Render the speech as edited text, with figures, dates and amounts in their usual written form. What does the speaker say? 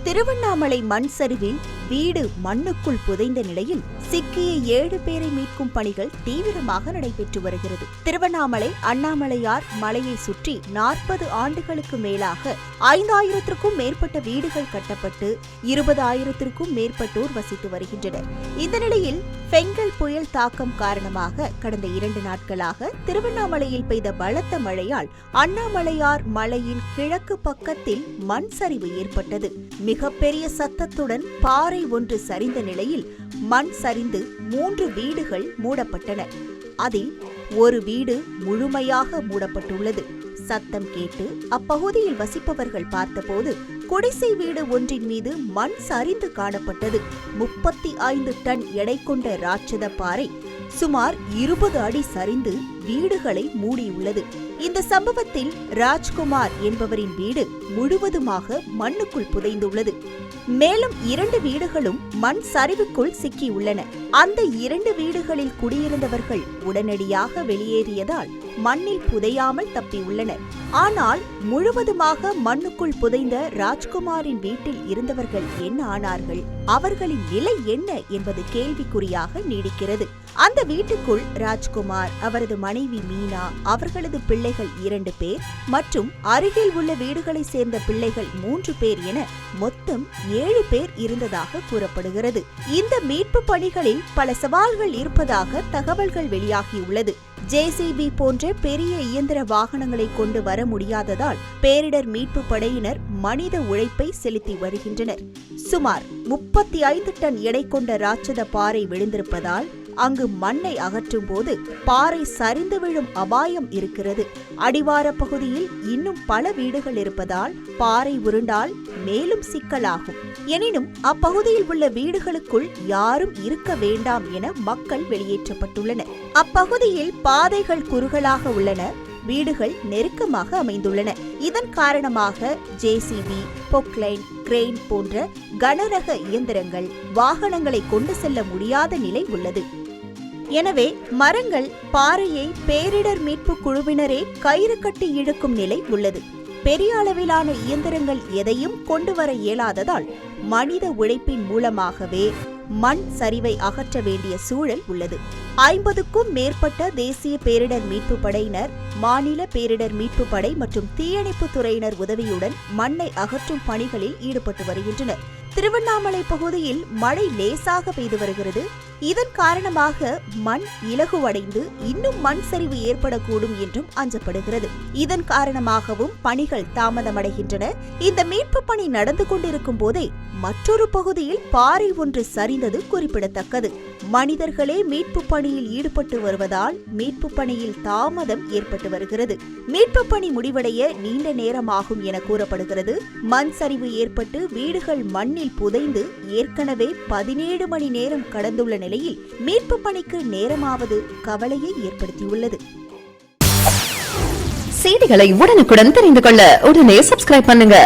திருவண்ணாமலை மண் சரிவில் வீடு மண்ணுக்குள் புதைந்த நிலையில் சிக்கிய 7 பேரை மீட்கும் பணிகள் தீவிரமாக நடைபெற்று வருகிறது. திருவண்ணாமலை அண்ணாமலையார் மலையை சுற்றி 40 ஆண்டுகளுக்கு மேலாக 5000த்திற்கும் மேற்பட்ட வீடுகள் கட்டப்பட்டு 20,000த்திற்கும் மேற்பட்டோர் வசித்து வருகின்றனர். இந்த நிலையில் பெங்கல் புயல் தாக்கம் காரணமாக கடந்த 2 நாட்களாக திருவண்ணாமலையில் பெய்த பலத்த மழையால் அண்ணாமலையார் மலையின் கிழக்கு பக்கத்தில் மண் சரிவு ஏற்பட்டது. மிகப்பெரிய சத்தத்துடன் பாறை ஒன்று சரிந்த நிலையில் மண் சரிந்து 3 வீடுகள் மூடப்பட்டன. அதில் ஒரு வீடு முழுமையாக மூடப்பட்டுள்ளது. சத்தம் கேட்டு அப்பகுதியில் வசிப்பவர்கள் பார்த்தபோது குடிசை வீடு ஒன்றின் மீது மண் சரிந்து காணப்பட்டது. 35 டன் எடை கொண்ட ராட்சத பாறை சுமார் 20 அடி சரிந்து வீடுகளை மூடியுள்ளது. இந்த சம்பவத்தில் ராஜ்குமார் என்பவரின் வீடு முழுவதுமாக மண்ணுக்குள் புதைந்துள்ளது. மேலும் 2 வீடுகளும் மண் சரிவுக்குள் சிக்கியுள்ளன. அந்த 2 வீடுகளில் குடியிருந்தவர்கள் உடனடியாக வெளியேறியதால் மண்ணில் புதையாமல் தப்பியுள்ளனர். ஆனால் முழுவதுமாக மண்ணுக்குள் புதைந்த ராஜ்குமாரின் வீட்டில் இருந்தவர்கள் என்ன ஆனார்கள், அவர்களின் நிலை என்ன என்பது கேள்விக்குறியாக நீடிக்கிறது. அந்த வீட்டுக்குள் ராஜ்குமார், அவரது மனைவி மீனா, அவர்களது பிள்ளைகள் 2 பேர் மற்றும் அருகில் உள்ள வீடுகளை சேர்ந்த பிள்ளைகள் 3 பேர் என மொத்தம் 7 பேர் இருந்ததாக கூறப்படுகிறது. இந்த மீட்பு பணிகளில் பல சவால்கள் இருப்பதாக தகவல்கள் வெளியாகியுள்ளது. ஜேசிபி போன்ற பெரிய இயந்திர வாகனங்களை கொண்டு வர முடியாததால் பேரிடர் மீட்பு படையினர் மனித உழைப்பை செலுத்தி வருகின்றனர். சுமார் 35 டன் எடை கொண்ட ராட்சத பாறை விழுந்திருப்பதால் அங்கு மண்ணை அகற்றும் போது பாறை சரிந்து விழும் அபாயம் இருக்கிறது. அடிவார பகுதியில் இன்னும் பல வீடுகள் இருப்பதால் பாறை உருண்டால் மேலும் சிக்கலாகும். எனினும் அப்பகுதியில் உள்ள வீடுகளுக்குள் யாரும் இருக்க வேண்டாம் என மக்கள் வெளியேற்றப்பட்டுள்ளனர். அப்பகுதியில் பாதைகள் குறுகலாக உள்ளன. வீடுகள் நெருக்கமாக அமைந்துள்ளன. இதன் காரணமாக ஜேசிபி, பொக்லைன், கிரெயின் போன்ற கனரக இயந்திரங்கள் வாகனங்களை கொண்டு செல்ல முடியாத நிலை உள்ளது. எனவே மரங்கள், பாறையை பேரிடர் மீட்பு குழுவினரே கயிறு கட்டி இழுக்கும் நிலை உள்ளது. பெரிய அளவிலான இயந்திரங்கள் எதையும் கொண்டு வர இயலாததால் மனித உழைப்பின் மூலமாகவே மண் சரிவை அகற்ற வேண்டிய சூழல் உள்ளது. 50க்கும் மேற்பட்ட தேசிய பேரிடர் மீட்பு படையினர், மாநில பேரிடர் மீட்பு படை மற்றும் தீயணைப்பு துறையினர் உதவியுடன் மண்ணை அகற்றும் பணிகளில் ஈடுபட்டு வருகின்றனர். திருவண்ணாமலை பகுதியில் மழை லேசாக பெய்து வருகிறது. இதன் காரணமாக மண் இலகுவடைந்து இன்னும் மண் சரிவு ஏற்படக்கூடும் என்றும் அஞ்சப்படுகிறது. இதன் காரணமாகவும் பணிகள் தாமதமடைகின்றன. இந்த மீட்பு பணி நடந்து கொண்டிருக்கும் போதே மற்றொரு பகுதியில் பாறை ஒன்று சரிந்தது குறிப்பிடத்தக்கது. மனிதர்களே மீட்பு பணியில் ஈடுபட்டு வருவதால் மீட்பு பணியில் தாமதம் ஏற்பட்டு வருகிறது. மீட்பு பணி முடிவடைய நீண்ட நேரமாகும் என கூறப்படுகிறது. மண் சரிவு ஏற்பட்டு வீடுகள் மண்ணில் புதைந்து ஏற்கனவே 17 மணி நேரம் கடந்துள்ள நிலையில் மீட்பு பணிக்கு நேரமாவது கவலையை ஏற்படுத்தியுள்ளது. செய்திகளை உடனுக்குடன் தெரிந்து கொள்ள உடனே சப்ஸ்கிரைப் பண்ணுங்க.